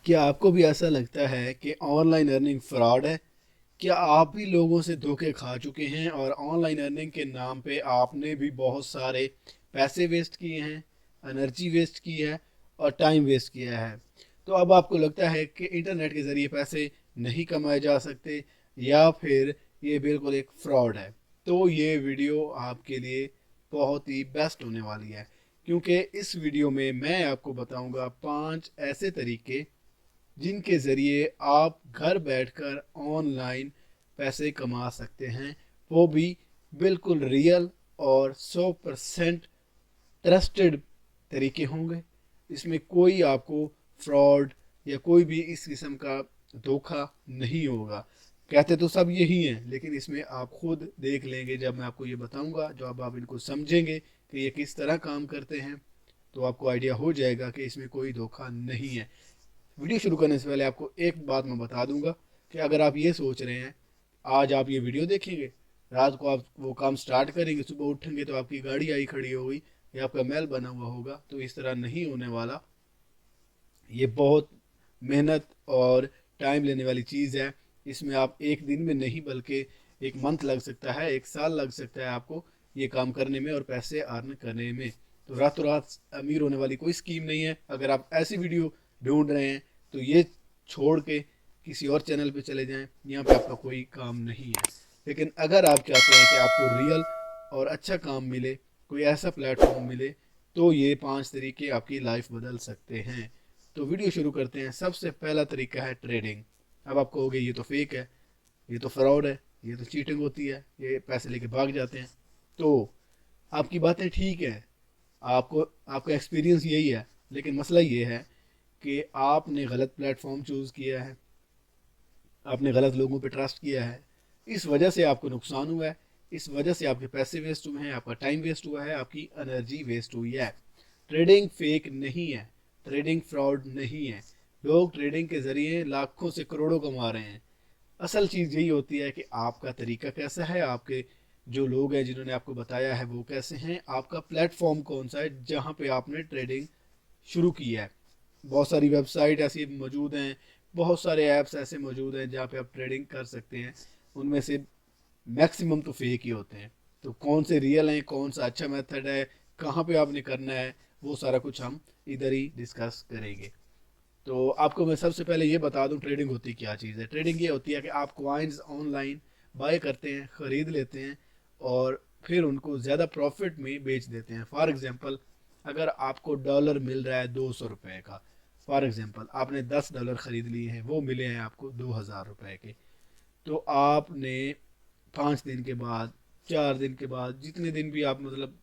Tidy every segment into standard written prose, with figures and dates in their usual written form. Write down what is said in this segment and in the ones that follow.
क्या आपको भी ऐसा लगता है कि ऑनलाइन अर्निंग फ्रॉड है? क्या आप भी लोगों से धोखे खा चुके हैं और ऑनलाइन अर्निंग के नाम पे आपने भी बहुत सारे पैसे वेस्ट किए हैं, एनर्जी वेस्ट की है और टाइम वेस्ट किया है? तो अब आपको लगता है कि इंटरनेट के ज़रिए पैसे नहीं कमाए जा सकते या फिर ये बिल्कुल एक फ्रॉड है? तो ये वीडियो आपके लिए बहुत ही बेस्ट होने वाली है, क्योंकि इस वीडियो में मैं आपको बताऊंगा 5 ऐसे तरीके जिनके ज़रिए आप घर बैठकर ऑनलाइन पैसे कमा सकते हैं, वो भी बिल्कुल रियल और 100% ट्रस्टेड तरीके होंगे। इसमें कोई आपको फ्रॉड या कोई भी इस किस्म का धोखा नहीं होगा। कहते तो सब यही हैं, लेकिन इसमें आप खुद देख लेंगे जब मैं आपको ये बताऊंगा। जो अब आप इनको समझेंगे कि ये किस तरह काम करते हैं, तो आपको आइडिया हो जाएगा कि इसमें कोई धोखा नहीं है। वीडियो शुरू करने से पहले आपको एक बात मैं बता दूंगा कि अगर आप ये सोच रहे हैं आज आप ये वीडियो देखेंगे, रात को आप वो काम स्टार्ट करेंगे, सुबह उठेंगे तो आपकी गाड़ी आई खड़ी होगी या आपका महल बना हुआ होगा, तो इस तरह नहीं होने वाला। ये बहुत मेहनत और टाइम लेने वाली चीज़ है। इसमें आप एक दिन में नहीं बल्कि एक मंथ लग सकता है, एक साल लग सकता है आपको ये काम करने में और पैसे अर्न करने में। तो रातों रात अमीर होने वाली कोई स्कीम नहीं है। अगर आप ऐसी वीडियो ढूंढ रहे हैं तो ये छोड़ के किसी और चैनल पे चले जाएं, यहाँ पे आपका कोई काम नहीं है। लेकिन अगर आप चाहते हैं कि आपको रियल और अच्छा काम मिले, कोई ऐसा प्लेटफॉर्म मिले, तो ये 5 तरीके आपकी लाइफ बदल सकते हैं। तो वीडियो शुरू करते हैं। सबसे पहला तरीका है ट्रेडिंग। अब आप कहोगे ये तो फेक है, ये तो फ्रॉड है, ये तो चीटिंग होती है, ये पैसे लेके भाग जाते हैं। तो आपकी बातें ठीक है, आपको आपका एक्सपीरियंस यही है, लेकिन मसला ये है कि आपने गलत प्लेटफॉर्म चूज़ किया है, आपने गलत लोगों पे ट्रस्ट किया है। इस वजह से आपको नुकसान हुआ है, इस वजह से आपके पैसे वेस्ट हुए हैं, आपका टाइम वेस्ट हुआ है, आपकी एनर्जी वेस्ट हुई है। ट्रेडिंग फेक नहीं है, ट्रेडिंग फ्रॉड नहीं है। लोग ट्रेडिंग के ज़रिए लाखों से करोड़ों कमा रहे हैं। असल चीज़ यही होती है कि आपका तरीका कैसा है, आपके जो लोग हैं जिन्होंने आपको बताया है वो कैसे हैं, आपका प्लेटफॉर्म कौन सा है जहाँ पे आपने ट्रेडिंग शुरू की है। बहुत सारी वेबसाइट ऐसी मौजूद हैं, बहुत सारे ऐप्स ऐसे मौजूद हैं जहाँ पे आप ट्रेडिंग कर सकते हैं। उनमें से मैक्सिमम तो फेक ही होते हैं। तो कौन से रियल हैं, कौन सा अच्छा मेथड है, कहाँ पे आपने करना है, वो सारा कुछ हम इधर ही डिस्कस करेंगे। तो आपको मैं सबसे पहले ये बता दूं ट्रेडिंग होती क्या चीज़ है। ट्रेडिंग ये होती है कि आप कॉइन्स ऑनलाइन बाय करते हैं, ख़रीद लेते हैं और फिर उनको ज़्यादा प्रॉफिट में बेच देते हैं। फॉर एग्जांपल, अगर आपको डॉलर मिल रहा है 200 रुपये का, फॉर एग्जांपल आपने $10 ख़रीद लिए हैं, वो मिले हैं आपको 2000 रुपये के। तो आपने 5 दिन के बाद, 4 दिन के बाद, जितने दिन भी आप मतलब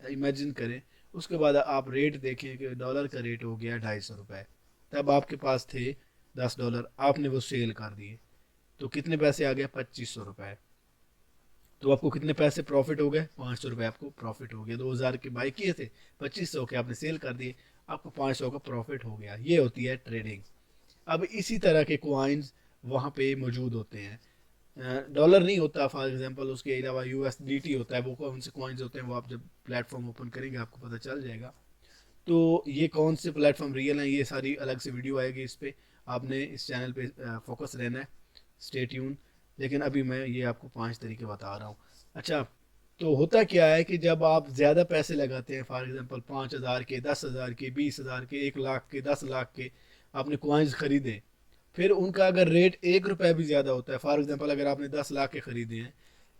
इमेजिन करें, उसके बाद आप रेट देखें कि डॉलर का रेट हो गया 250 रुपये। तब आपके पास थे $10, आपने वो सेल कर दिए, तो कितने पैसे आ गए? 2500 रुपये। तो आपको कितने पैसे प्रॉफिट हो गए? 500 रुपये आपको प्रॉफिट हो गया। 2000 के बाई किए थे, 2500 के आपने सेल कर दिए, आपको 500 का प्रॉफिट हो गया। ये होती है ट्रेडिंग। अब इसी तरह के क्वाइंस वहाँ पे मौजूद होते हैं। डॉलर नहीं होता, फॉर एग्जांपल उसके अलावा यूएसडीटी होता है। वो कौन से कॉइन्स होते हैं वो आप जब प्लेटफॉर्म ओपन करेंगे आपको पता चल जाएगा। तो ये कौन से प्लेटफॉर्म रियल हैं, ये सारी अलग से वीडियो आएगी इस पे। आपने इस चैनल पे फोकस रहना है, स्टे ट्यून। लेकिन अभी मैं ये आपको 5 तरीके बता रहा हूँ। अच्छा, तो होता क्या है कि जब आप ज़्यादा पैसे लगाते हैं, फॉर एग्जांपल 5000 के, 10,000 के, 20,000 के, 1 लाख के, 10 लाख के आपने कॉइन्स खरीदे, फिर उनका अगर रेट 1 रुपया भी ज़्यादा होता है, फॉर एग्जांपल अगर आपने 10 लाख के ख़रीदे हैं,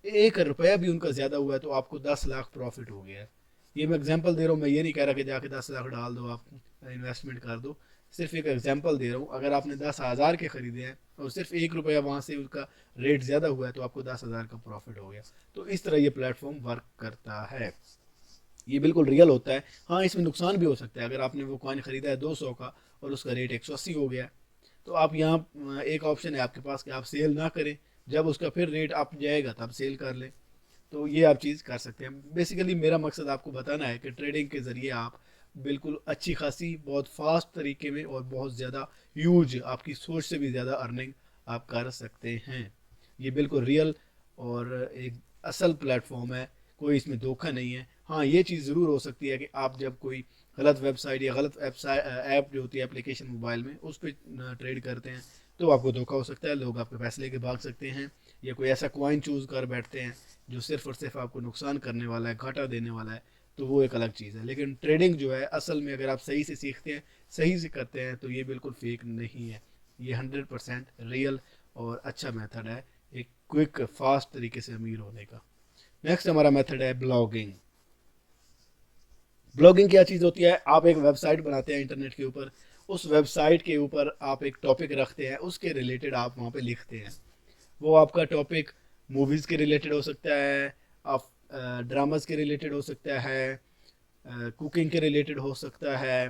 1 रुपया भी उनका ज़्यादा हुआ है तो आपको 10 लाख प्रॉफिट हो गया है। ये मैं एग्जांपल दे रहा हूँ, मैं ये नहीं कह रहा कि जाके 10 लाख डाल दो, आप इन्वेस्टमेंट कर दो। सिर्फ एक एग्जांपल दे रहा हूँ। अगर आपने 10,000 के ख़रीदे हैं और सिर्फ 1 रुपया वहाँ से उसका रेट ज़्यादा हुआ है तो आपको 10,000 का प्रॉफिट हो गया। तो इस तरह ये प्लेटफॉर्म वर्क करता है। ये बिल्कुल रियल होता है। हाँ, इसमें नुकसान भी हो सकता है। अगर आपने वो कॉइन ख़रीदा है 200 का और उसका रेट 180 हो गया, तो आप यहाँ एक ऑप्शन है आपके पास कि आप सेल ना करें, जब उसका फिर रेट अप जाएगा तब सेल कर लें। तो ये आप चीज़ कर सकते हैं। बेसिकली मेरा मकसद आपको बताना है कि ट्रेडिंग के ज़रिए आप बिल्कुल अच्छी खासी, बहुत फास्ट तरीके में और बहुत ज़्यादा ह्यूज, आपकी सोच से भी ज़्यादा अर्निंग आप कर सकते हैं। ये बिल्कुल रियल और एक असल प्लेटफॉर्म है, कोई इसमें धोखा नहीं है। हाँ, ये चीज़ ज़रूर हो सकती है कि आप जब कोई गलत वेबसाइट या गलत ऐप जो होती है एप्लीकेशन मोबाइल में उस पर ट्रेड करते हैं तो आपको धोखा हो सकता है, लोग आपके पैसे लेके भाग सकते हैं, या कोई ऐसा कॉइन चूज़ कर बैठते हैं जो सिर्फ और सिर्फ आपको नुकसान करने वाला है, घाटा देने वाला है, तो वो एक अलग चीज़ है। लेकिन ट्रेडिंग जो है असल में अगर आप सही से सीखते हैं, सही से करते हैं, तो ये बिल्कुल फेक नहीं है, ये 100% रियल और अच्छा मेथड है एक क्विक फास्ट तरीके से अमीर होने का। नेक्स्ट हमारा मेथड है ब्लॉगिंग। ब्लॉगिंग क्या चीज़ होती है? आप एक वेबसाइट बनाते हैं इंटरनेट के ऊपर, उस वेबसाइट के ऊपर आप एक टॉपिक रखते हैं, उसके रिलेटेड आप वहाँ पे लिखते हैं। वो आपका टॉपिक मूवीज़ के रिलेटेड हो सकता है, आप ड्रामास के रिलेटेड हो सकता है, कुकिंग के रिलेटेड हो सकता है,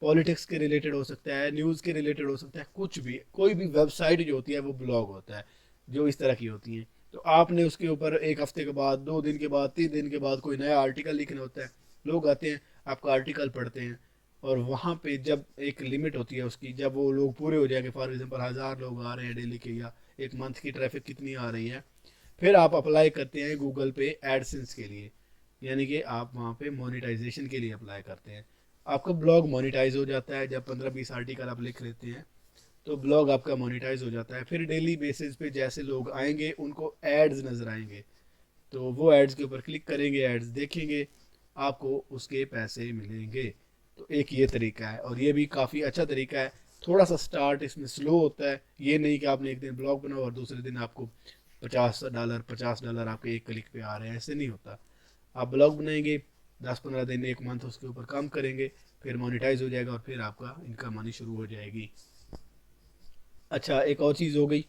पॉलिटिक्स के रिलेटेड हो सकता है, न्यूज़ के रिलेटेड हो सकता है, कुछ भी, कोई भी वेबसाइट जो होती है वो ब्लॉग होता है, जो इस तरह की होती हैं। तो आपने उसके ऊपर एक हफ्ते के बाद, 2 दिन के बाद, 3 दिन के बाद कोई नया आर्टिकल लिखना होता है, लोग आते हैं, आपका आर्टिकल पढ़ते हैं, और वहाँ पे जब एक लिमिट होती है उसकी, जब वो लोग पूरे हो जाएंगे, फॉर एग्जांपल 1000 लोग आ रहे हैं डेली के, या एक मंथ की ट्रैफिक कितनी आ रही है, फिर आप अप्लाई करते हैं गूगल पे एडसेंस के लिए, यानी कि आप वहाँ पे मोनेटाइजेशन के लिए अप्लाई करते हैं। आपका ब्लॉग मोनेटाइज हो जाता है, जब 15-20 आर्टिकल आप लिख लेते हैं तो ब्लॉग आपका मोनेटाइज हो जाता है। फिर डेली बेसिस पे जैसे लोग आएंगे उनको एड्स नज़र आएंगे, तो वो एड्स के ऊपर क्लिक करेंगे, एड्स देखेंगे, आपको उसके पैसे मिलेंगे। तो एक ये तरीका है, और ये भी काफ़ी अच्छा तरीका है। थोड़ा सा स्टार्ट इसमें स्लो होता है, ये नहीं कि आपने एक दिन ब्लॉग बनाओ और दूसरे दिन आपको $50 आपके एक क्लिक पे आ रहे हैं, ऐसे नहीं होता। आप ब्लॉग बनाएंगे, 10-15 दिन, एक मंथ उसके ऊपर काम करेंगे, फिर मोनेटाइज हो जाएगा और फिर आपका इनकम आनी शुरू हो जाएगी। अच्छा, एक और चीज़ हो गई,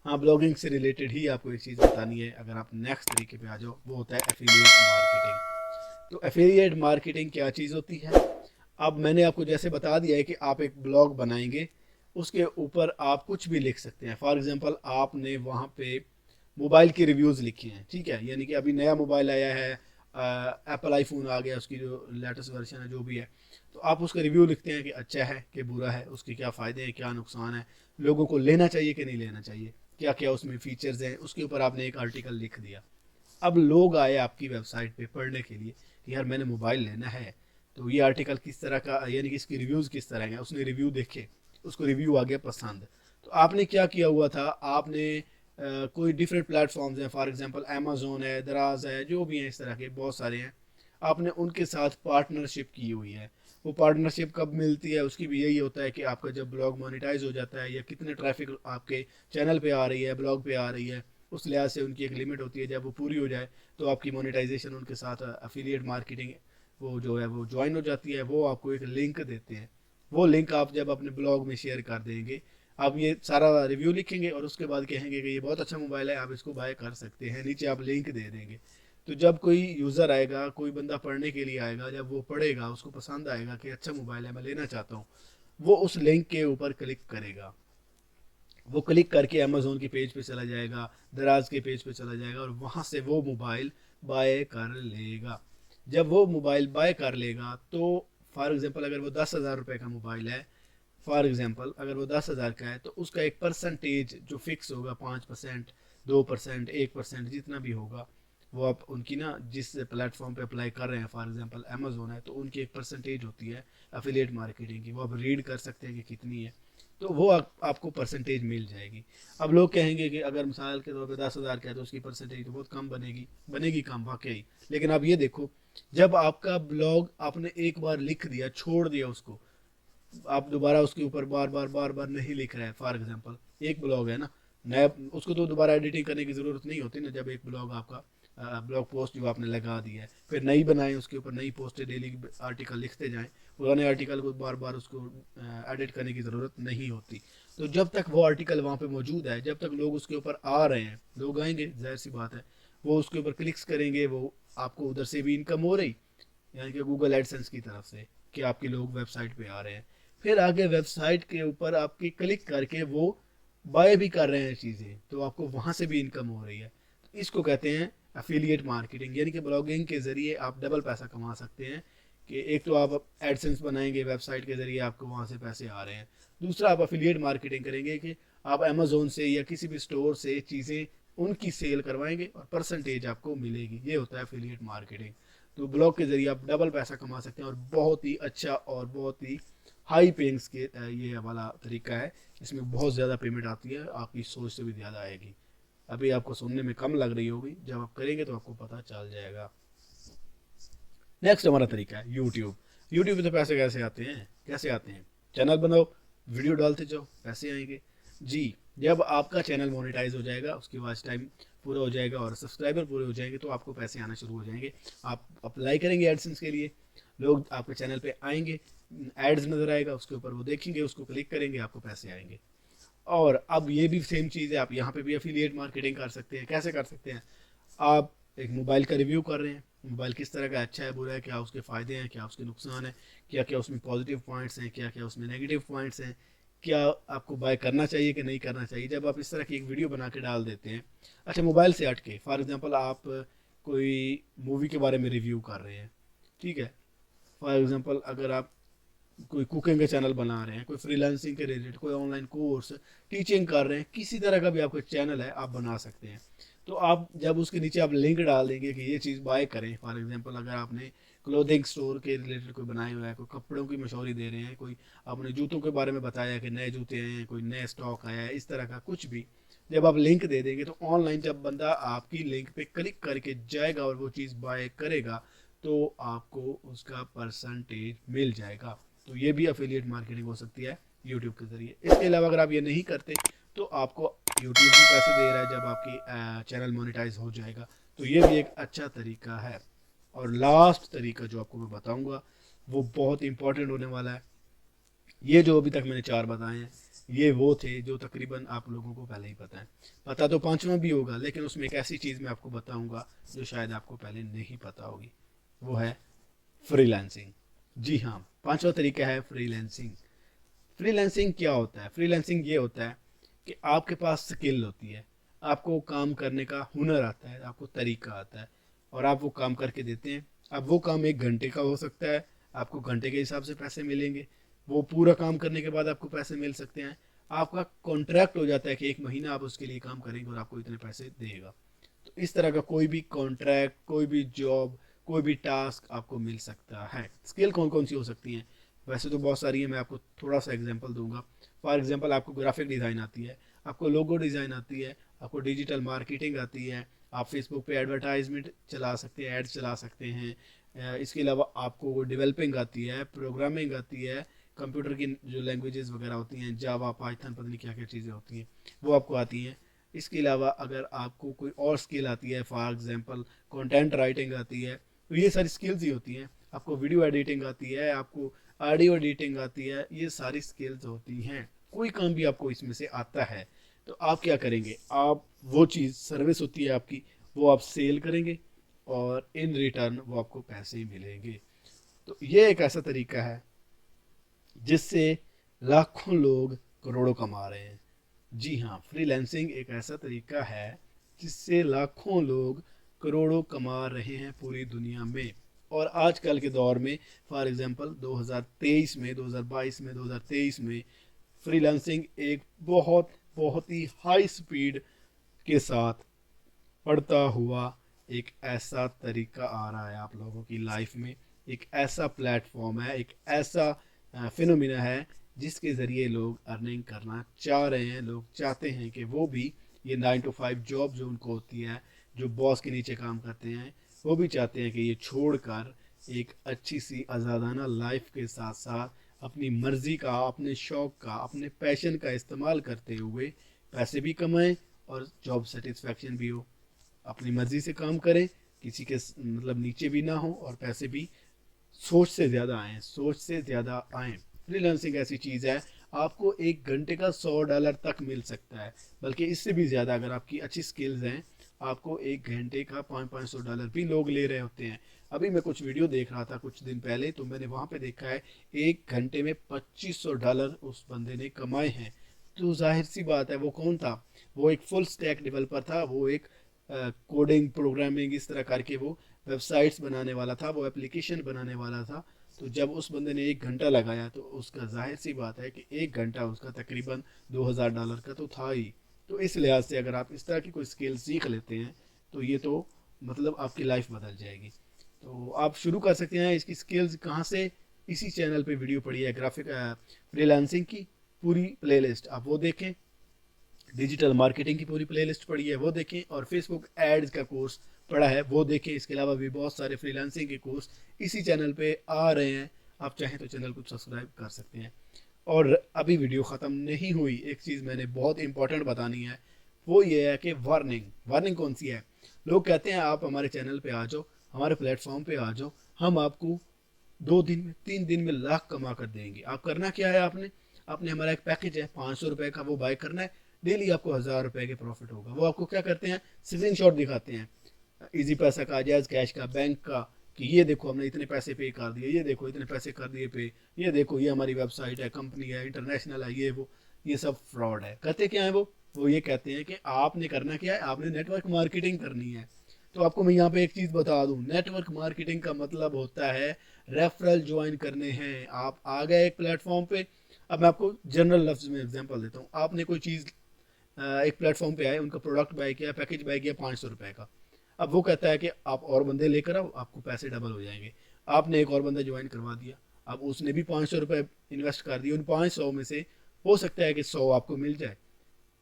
हाँ ब्लॉगिंग से रिलेटेड ही आपको एक चीज़ बतानी है, अगर आप नेक्स्ट तरीके पे आ जाओ, वो होता है एफिलिएट मार्केटिंग। तो एफिलिएट मार्केटिंग क्या चीज़ होती है? अब मैंने आपको जैसे बता दिया है कि आप एक ब्लॉग बनाएंगे, उसके ऊपर आप कुछ भी लिख सकते हैं। फॉर एग्जांपल आपने वहाँ पे मोबाइल के रिव्यूज़ लिखे हैं, ठीक है, यानी कि अभी नया मोबाइल आया है, एप्पल आईफोन आ गया, उसकी जो लेटेस्ट वर्जन है जो भी है, तो आप उसका रिव्यू लिखते हैं कि अच्छा है कि बुरा है, उसके क्या फ़ायदे हैं, क्या नुकसान है, लोगों को लेना चाहिए कि नहीं लेना चाहिए, क्या क्या उसमें फ़ीचर्स हैं, उसके ऊपर आपने एक आर्टिकल लिख दिया। अब लोग आए आपकी वेबसाइट पे पढ़ने के लिए कि यार मैंने मोबाइल लेना है, तो ये आर्टिकल किस तरह का, यानी कि इसके रिव्यूज़ किस तरह हैं, उसने रिव्यू देखे, उसको रिव्यू आ गया पसंद, तो आपने क्या किया हुआ था, आपने कोई डिफरेंट प्लेटफॉर्म्स हैं, फॉर एग्जांपल अमेज़ोन है, दराज है, जो भी हैं इस तरह के बहुत सारे हैं, आपने उनके साथ पार्टनरशिप की हुई है। वो पार्टनरशिप कब मिलती है, उसकी भी यही होता है कि आपका जब ब्लॉग मोनेटाइज हो जाता है, या कितने ट्रैफिक आपके चैनल पे आ रही है, ब्लॉग पे आ रही है, उस लिहाज से उनकी एक लिमिट होती है, जब वो पूरी हो जाए तो आपकी मोनेटाइजेशन उनके साथ अफिलिएट मार्केटिंग वो जो है वो ज्वाइन हो जाती है। वो आपको एक लिंक देते हैं, वो लिंक आप जब अपने ब्लॉग में शेयर कर देंगे, आप ये सारा रिव्यू लिखेंगे और उसके बाद कहेंगे कि ये बहुत अच्छा मोबाइल है, आप इसको बाय कर सकते हैं, नीचे आप लिंक दे देंगे। तो जब कोई यूज़र आएगा, कोई बंदा पढ़ने के लिए आएगा, जब वो पढ़ेगा, उसको पसंद आएगा कि अच्छा मोबाइल है, मैं लेना चाहता हूँ, वो उस लिंक के ऊपर क्लिक करेगा, वो क्लिक करके अमेज़ोन के पेज पे चला जाएगा, दराज के पेज पे चला जाएगा, और वहाँ से वो मोबाइल बाय कर लेगा। जब वो मोबाइल बाय कर लेगा तो फॉर एग्ज़ाम्पल अगर वो 10,000 रुपये का मोबाइल है, फॉर एग्ज़ाम्पल अगर वो 10,000 का है, तो उसका एक परसेंटेज जो फिक्स होगा, 5%, 2%, 1%, जितना भी होगा, वो आप उनकी ना जिस प्लेटफॉर्म पे अप्लाई कर रहे हैं, फॉर एग्जांपल अमेज़ोन है, तो उनकी एक परसेंटेज होती है एफिलिएट मार्केटिंग की, वो आप रीड कर सकते हैं कि कितनी है, तो वो आपको परसेंटेज मिल जाएगी। अब लोग कहेंगे कि अगर मिसाल के तौर पे 10,000 का है तो उसकी परसेंटेज तो बहुत कम बनेगी, बनेगी कम वाकई, लेकिन अब ये देखो, जब आपका ब्लॉग आपने एक बार लिख दिया, छोड़ दिया उसको, आप दोबारा उसके ऊपर बार बार नहीं लिख रहे हैं, फॉर एग्जांपल एक ब्लॉग है ना, नया, उसको तो दोबारा एडिटिंग करने की ज़रूरत नहीं होती ना, जब एक ब्लॉग आपका ब्लॉग पोस्ट जो आपने लगा दी है, फिर नई बनाएं, उसके ऊपर नई पोस्ट डेली आर्टिकल लिखते जाएं, पुराने आर्टिकल को बार बार उसको एडिट करने की ज़रूरत नहीं होती। तो जब तक वो आर्टिकल वहाँ पे मौजूद है, जब तक लोग उसके ऊपर आ रहे हैं, लोग आएंगे, जाहिर सी बात है, वो उसके ऊपर क्लिक्स करेंगे, वो आपको उधर से भी इनकम हो रही, यानी कि गूगल एडसेंस की तरफ से, कि आपके लोग वेबसाइट पे आ रहे हैं, फिर आगे वेबसाइट के ऊपर आपकी क्लिक करके वो बाय भी कर रहे हैं चीज़ें, तो आपको वहाँ से भी इनकम हो रही है। तो इसको कहते हैं एफिलिएट मार्केटिंग, यानी कि ब्लॉगिंग के ज़रिए आप डबल पैसा कमा सकते हैं, कि एक तो आप एडसेंस बनाएंगे वेबसाइट के ज़रिए, आपको वहाँ से पैसे आ रहे हैं, दूसरा आप एफिलिएट मार्केटिंग करेंगे कि आप अमेज़ोन से या किसी भी स्टोर से चीज़ें उनकी सेल करवाएंगे और परसेंटेज आपको मिलेगी, ये होता है एफिलिएट मार्केटिंग। तो ब्लॉग के ज़रिए आप डबल पैसा कमा सकते हैं और बहुत ही अच्छा और बहुत ही हाई पेइंग्स के ये वाला तरीका है। इसमें बहुत ज़्यादा पेमेंट आती है, आपकी सोच से भी ज़्यादा आएगी। अभी आपको सुनने में कम लग रही होगी, जब आप करेंगे तो आपको पता चल जाएगा। नेक्स्ट हमारा तरीका है यूट्यूब। यूट्यूब पे तो पैसे कैसे आते हैं, कैसे आते हैं? चैनल बनाओ, वीडियो डालते जाओ, पैसे आएंगे। जी, जब आपका चैनल मोनेटाइज हो जाएगा, उसकी वॉच टाइम पूरा हो जाएगा और सब्सक्राइबर पूरे हो जाएंगे, तो आपको पैसे आना शुरू हो जाएंगे। आप अप्लाई करेंगे एडसेंस के लिए, लोग आपके चैनल पे आएंगे, एड्स नज़र आएगा, उसके ऊपर वो देखेंगे, उसको क्लिक करेंगे, आपको पैसे आएंगे। और अब ये भी सेम चीज़ है, आप यहाँ पे भी एफिलिएट मार्केटिंग कर सकते हैं। कैसे कर सकते हैं? आप एक मोबाइल का रिव्यू कर रहे हैं, मोबाइल किस तरह का, अच्छा है, बुरा है, क्या उसके फ़ायदे हैं, क्या उसके नुकसान है, क्या क्या उसमें पॉजिटिव पॉइंट्स हैं, क्या क्या उसमें नेगेटिव पॉइंट्स हैं, क्या आपको बाय करना चाहिए कि नहीं करना चाहिए। जब आप इस तरह की एक वीडियो बना के डाल देते हैं, अच्छा मोबाइल से हट के, फॉर एग्जांपल आप कोई मूवी के बारे में रिव्यू कर रहे हैं, ठीक है, फॉर एग्जांपल अगर आप कोई कुकिंग का चैनल बना रहे हैं, कोई फ्रीलांसिंग के रिलेटेड, कोई ऑनलाइन कोर्स टीचिंग कर रहे हैं, किसी तरह का भी आपका चैनल है, आप बना सकते हैं। तो आप जब उसके नीचे आप लिंक डाल देंगे कि ये चीज़ बाय करें, फॉर एग्जांपल अगर आपने क्लोथिंग स्टोर के रिलेटेड कोई बनाया हुआ है, कोई कपड़ों की मशहूरी दे रहे हैं, कोई आपने जूतों के बारे में बताया कि नए जूते आए हैं, कोई नए स्टॉक आया है, इस तरह का कुछ भी, जब आप लिंक दे देंगे तो ऑनलाइन जब बंदा आपकी लिंक पे क्लिक करके जाएगा और वो चीज़ बाय करेगा, तो आपको उसका परसेंटेज मिल जाएगा। तो ये भी अफिलिएट मार्केटिंग हो सकती है यूट्यूब के ज़रिए। इसके अलावा अगर आप ये नहीं करते तो आपको यूट्यूब भी पैसे दे रहा है जब आपकी चैनल मोनेटाइज हो जाएगा, तो ये भी एक अच्छा तरीका है। और लास्ट तरीका जो आपको मैं बताऊंगा वो बहुत इंपॉर्टेंट होने वाला है। ये जो अभी तक मैंने 4 बताए हैं, ये वो थे जो तकरीबन आप लोगों को पहले ही पता है। पता तो पांचवा भी होगा, लेकिन उसमें एक ऐसी चीज़ मैं आपको बताऊंगा जो शायद आपको पहले नहीं पता होगी, वो है फ्रीलांसिंग। जी हाँ, पांचवा तरीका है फ्रीलांसिंग। फ्रीलांसिंग क्या होता है? फ्रीलांसिंग ये होता है कि आपके पास स्किल होती है, आपको काम करने का हुनर आता है, आपको तरीका आता है और आप वो काम करके देते हैं। अब वो काम 1 घंटे का हो सकता है, आपको घंटे के हिसाब से पैसे मिलेंगे। वो पूरा काम करने के बाद आपको पैसे मिल सकते हैं। आपका कॉन्ट्रैक्ट हो जाता है कि 1 महीना आप उसके लिए काम करेंगे और आपको इतने पैसे देगा। तो इस तरह का कोई भी कॉन्ट्रैक्ट, कोई भी जॉब, कोई भी टास्क आपको मिल सकता है। स्किल कौन कौन सी हो सकती हैं? वैसे तो बहुत सारी है, मैं आपको थोड़ा सा एग्जांपल दूंगा। फॉर एग्जांपल आपको ग्राफिक डिज़ाइन आती है, आपको लोगो डिज़ाइन आती है, आपको डिजिटल मार्केटिंग आती है, आप फेसबुक पे एडवर्टाइजमेंट चला सकते हैं, एड्स चला सकते हैं। इसके अलावा आपको डेवलपिंग आती है, प्रोग्रामिंग आती है, कंप्यूटर की जो लैंग्वेजेस वगैरह होती हैं, जावा, पाइथन, पता नहीं क्या क्या चीज़ें होती हैं, वो आपको आती हैं। इसके अलावा अगर आपको कोई और स्किल आती है, फॉर एग्जांपल कंटेंट राइटिंग आती है, तो ये सारी स्किल्स ही होती हैं। आपको वीडियो एडिटिंग आती है, आपको ऑडियो एडिटिंग आती है, ये सारी स्किल्स होती हैं। कोई काम भी आपको इसमें से आता है, तो आप क्या करेंगे? आप वो चीज़, सर्विस होती है आपकी, वो आप सेल करेंगे और इन रिटर्न वो आपको पैसे मिलेंगे। तो ये एक ऐसा तरीका है जिससे लाखों लोग करोड़ों कमा रहे हैं। जी हाँ, फ्रीलांसिंग एक ऐसा तरीका है जिससे लाखों लोग करोड़ों कमा रहे हैं पूरी दुनिया में। और आजकल के दौर में, फॉर एग्जांपल 2023 में, 2022 में, 2023 में फ्रीलांसिंग एक बहुत बहुत ही हाई स्पीड के साथ बढ़ता हुआ एक ऐसा तरीका आ रहा है आप लोगों की लाइफ में। एक ऐसा प्लेटफॉर्म है, एक ऐसा फिनोमिना है जिसके ज़रिए लोग अर्निंग करना चाह रहे हैं। लोग चाहते हैं कि वो भी ये 9 to 5 जॉब जो उनको होती है, जो बॉस के नीचे काम करते हैं, वो भी चाहते हैं कि ये छोड़कर एक अच्छी सी आज़ादाना लाइफ के साथ साथ अपनी मर्ज़ी का, अपने शौक़ का, अपने पैशन का इस्तेमाल करते हुए पैसे भी कमाएं और जॉब सेटिस्फेक्शन भी हो। अपनी मर्ज़ी से काम करें, किसी के मतलब नीचे भी ना हो और पैसे भी सोच से ज़्यादा आएँ, सोच से ज़्यादा आएँ। फ्रीलांसिंग ऐसी चीज़ है, आपको 1 घंटे का $100 तक मिल सकता है, बल्कि इससे भी ज़्यादा अगर आपकी अच्छी स्किल्स हैं, आपको 1 घंटे का $500 भी लोग ले रहे होते हैं। अभी मैं कुछ वीडियो देख रहा था कुछ दिन पहले, तो मैंने वहाँ पे देखा है 1 घंटे में $2500 उस बंदे ने कमाए हैं। तो जाहिर सी बात है, वो कौन था? वो एक फुल स्टैक डेवलपर था, वो एक कोडिंग, प्रोग्रामिंग इस तरह करके वो वेबसाइट्स बनाने वाला था, वो एप्लीकेशन बनाने वाला था। तो जब उस बंदे ने 1 घंटा लगाया तो उसका जाहिर सी बात है कि 1 घंटा उसका तकरीबन $2000 का तो था ही। तो इस लिहाज से अगर आप इस तरह की कोई स्किल सीख लेते हैं तो ये तो मतलब आपकी लाइफ बदल जाएगी। तो आप शुरू कर सकते हैं। इसकी स्किल्स कहाँ से, इसी चैनल पे वीडियो पड़ी है, ग्राफिक फ्रीलांसिंग की पूरी प्लेलिस्ट आप वो देखें, डिजिटल मार्केटिंग की पूरी प्लेलिस्ट पड़ी है वो देखें, और फेसबुक एड्स का कोर्स पड़ा है वो देखें। इसके अलावा भी बहुत सारे फ्रीलांसिंग के कोर्स इसी चैनल पे आ रहे हैं, आप चाहें तो चैनल को सब्सक्राइब कर सकते हैं। और अभी वीडियो ख़त्म नहीं हुई, एक चीज़ मैंने बहुत इंपॉर्टेंट बतानी है, वो ये है कि वार्निंग। वार्निंग कौन सी है? लोग कहते हैं आप हमारे चैनल पे आ जाओ, हमारे प्लेटफॉर्म पे आ जाओ, हम आपको 2 दिन में 3 दिन में लाख कमा कर देंगे। आप करना क्या है, आपने आपने हमारा एक पैकेज है 500 रुपये का, वो बाय करना है, डेली आपको 1000 रुपये के प्रॉफिट होगा। वो आपको क्या करते हैं, स्क्रीन शॉट दिखाते हैं, इजी पैसा का, जायज़ कैश का, बैंक का, कि ये देखो हमने इतने पैसे पे कर दिए, ये देखो इतने पैसे कर दिए पे, ये देखो ये हमारी वेबसाइट है, कंपनी है, इंटरनेशनल है, ये वो, ये सब फ्रॉड है। कहते क्या है वो ये कहते हैं कि आपने करना क्या है, आपने नेटवर्क मार्केटिंग करनी है। तो आपको मैं यहाँ पे एक चीज़ बता दूँ, नेटवर्क मार्केटिंग का मतलब होता है रेफरल ज्वाइन करने हैं। आप आ गए एक प्लेटफॉर्म पे, अब मैं आपको जनरल लफ्ज़ में एग्जांपल देता हूँ। आपने कोई चीज़ एक प्लेटफॉर्म पे आए, उनका प्रोडक्ट बाय किया, पैकेज बाय किया 500 रुपये का। अब वो कहता है कि आप और बंदे लेकर आओ, आपको पैसे डबल हो जाएंगे। आपने एक और बंदा ज्वाइन करवा दिया, अब उसने भी 500 रुपये इन्वेस्ट कर दिए। उन 500 में से हो सकता है कि 100 आपको मिल जाए,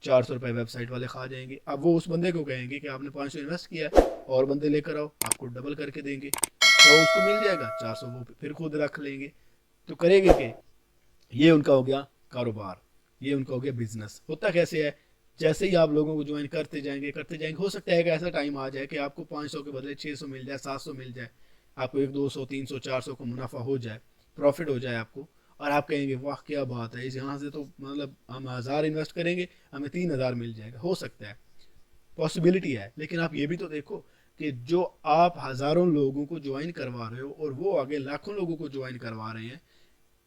400 रुपये वेबसाइट वाले खा जाएंगे। अब वो उस बंदे को कहेंगे कि आपने 500 इन्वेस्ट किया है, और बंदे लेकर आओ, आपको डबल करके देंगे। 100 उसको मिल जाएगा, 400 वो फिर खुद रख लेंगे। तो करेंगे कि ये उनका हो गया कारोबार, ये उनका हो गया बिजनेस। होता कैसे है, जैसे ही आप लोगों को ज्वाइन करते जाएंगे, हो सकता है कि ऐसा टाइम आ जाए कि आपको 500 के बदले 600 मिल जाए, 700 मिल जाए, आपको एक 200 300 400 का मुनाफा हो जाए, प्रॉफिट हो जाए आपको, और आप कहेंगे वाह क्या बात है, इस यहाँ से तो मतलब हम 1000 इन्वेस्ट करेंगे, हमें 3000 मिल जाएगा। हो सकता है, पॉसिबिलिटी है। लेकिन आप ये भी तो देखो कि जो आप हज़ारों लोगों को ज्वाइन करवा रहे हो, और वो आगे लाखों लोगों को ज्वाइन करवा रहे हैं,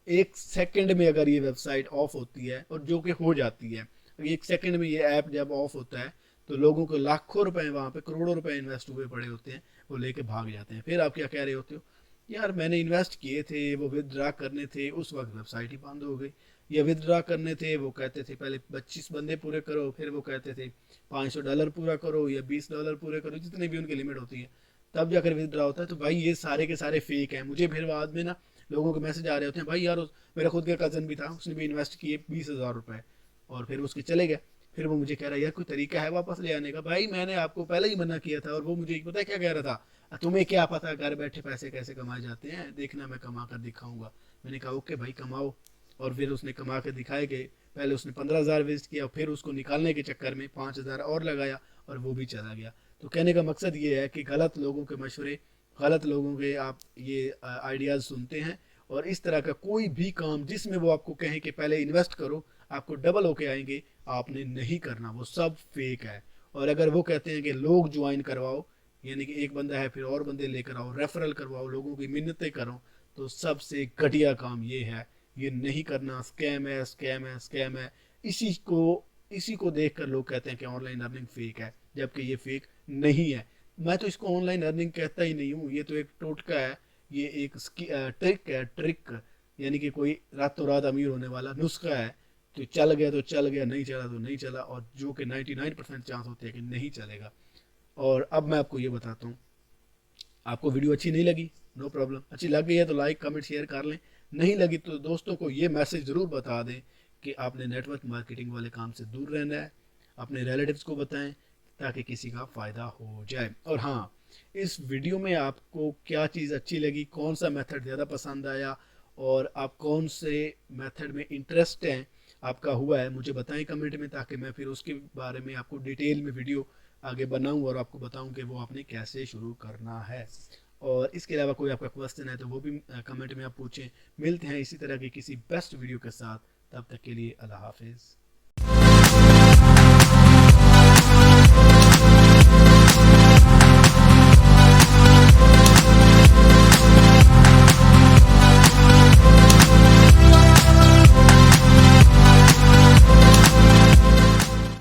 एक सेकंड में अगर ये वेबसाइट ऑफ होती है, और जो कि हो जाती है, एक सेकंड में ये ऐप जब ऑफ होता है, तो लोगों को लाखों रुपए, वहाँ पे करोड़ों रुपए इन्वेस्ट हुए पड़े होते हैं, वो लेके भाग जाते हैं। फिर आप क्या कह रहे होते हो, यार मैंने इन्वेस्ट किए थे, वो विदड्रा करने थे, उस वक्त वेबसाइट ही बंद हो गई। या विदड्रा करने थे, वो कहते थे पहले 25 बंदे पूरे करो, फिर वो कहते थे $500 पूरा करो या $20 पूरे करो, जितनी भी उनकी लिमिट होती है, तब जाकर विदड्रा होता है। तो भाई ये सारे के सारे फेक हैं। मुझे फिर बाद में ना लोगों के मैसेज आ रहे होते हैं, भाई यार मेरा खुद का कज़न भी था, उसने भी इन्वेस्ट किए 20,000 रुपये, और फिर उसके चले गए। फिर वो मुझे कह रहा है यार कोई तरीका है वापस ले आने का? भाई मैंने आपको पहले ही मना किया था। और वो मुझे पता है क्या कह रहा था, तुम्हें क्या पता घर बैठे पैसे कैसे कमाए जाते हैं, देखना मैं कमा कर दिखाऊंगा। मैंने कहा ओके भाई कमाओ। और फिर उसने कमा कर दिखाए गए। पहले उसने 15,000 वेस्ट किया, फिर उसको निकालने के चक्कर में 5,000 और लगाया, और वो भी चला गया। तो कहने का मकसद ये है कि गलत लोगों के मशवरे, गलत लोगों के आप ये आइडियाज़ सुनते हैं, और इस तरह का कोई भी काम जिसमें वो आपको कहें कि पहले इन्वेस्ट करो आपको डबल होके आएंगे, आपने नहीं करना, वो सब फेक है। और अगर वो कहते हैं कि लोग ज्वाइन करवाओ, यानी कि एक बंदा है फिर और बंदे लेकर आओ, रेफरल करवाओ, लोगों की मिन्नतें करो, तो सबसे घटिया काम ये है, ये नहीं करना। स्कैम है, स्कैम है, स्कैम है। इसी को देख कर लोग कहते हैं कि ऑनलाइन अर्निंग फेक है, जबकि ये फेक नहीं है। मैं तो इसको ऑनलाइन अर्निंग कहता ही नहीं हूँ, ये तो एक टोटका है, ये एक ट्रिक है, ट्रिक, यानी कि कोई रातों रात अमीर होने वाला नुस्खा है। तो चल गया तो चल गया, नहीं चला तो नहीं चला, और जो कि 99% चांस होते हैं कि नहीं चलेगा। और अब मैं आपको ये बताता हूँ, आपको वीडियो अच्छी नहीं लगी, नो प्रॉब्लम, अच्छी लग गई है तो लाइक कमेंट शेयर कर लें, नहीं लगी तो दोस्तों को ये मैसेज ज़रूर बता दें कि आपने नेटवर्क मार्केटिंग वाले काम से दूर रहना है। अपने रिलेटिव्स को बताएं ताकि किसी का फ़ायदा हो जाए। और हाँ, इस वीडियो में आपको क्या चीज़ अच्छी लगी, कौन सा मेथड ज़्यादा पसंद आया, और आप कौन से मेथड में इंटरेस्ट हैं आपका हुआ है, मुझे बताएं कमेंट में, ताकि मैं फिर उसके बारे में आपको डिटेल में वीडियो आगे बनाऊं और आपको बताऊं कि वो आपने कैसे शुरू करना है। और इसके अलावा कोई आपका क्वेश्चन है तो वो भी कमेंट में आप पूछें। मिलते हैं इसी तरह की किसी बेस्ट वीडियो के साथ, तब तक के लिए अल्लाह हाफिज़।